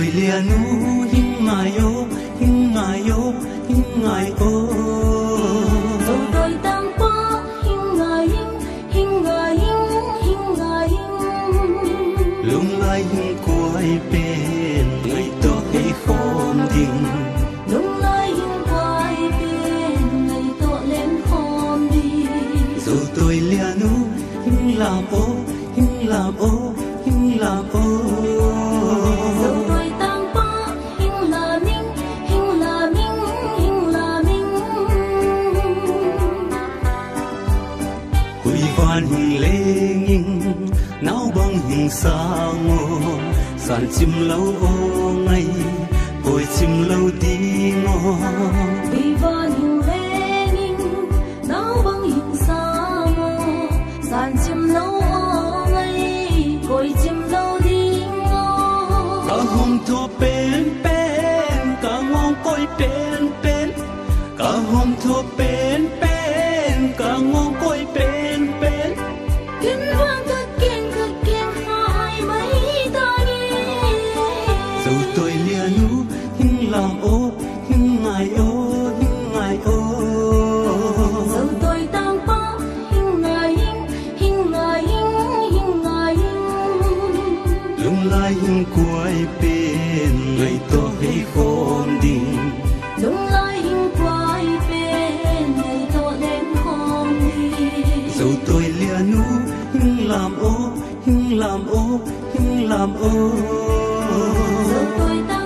tôi lia nu hình ngài ô rồi tôi tăng qua hình ngài lung lai hình quay bên người to hay khom đình lung lai hình quay bên ngày tọa lên khom đi rồi tôi lia nu hình làm ô rồi tôi tăng qua hình là minh huy van hình lê nghinh náo băng hình sa ngô sàn chim lâu ô ngay cội chim lâu đi ngô vì van hình lê nghinh náo băng hình sa ngô sàn chim lâu ô ngay cội chim lâu đi ngô cả hôm thua bên cả ngon cội bên cả hôm thua bên cả ngon cội bên kinh vang cất kiên hai mấy ta nghe dẫu tôi lia nu hình làm ô hình ngài ô dẫu tôi tăng pa hình ngài lung lai hình quay bên ngày to hay khom đình lung lai hình quay bên ngày to lên khom đi dẫu tôi lia nu hình làm ô dẫu tôi tăng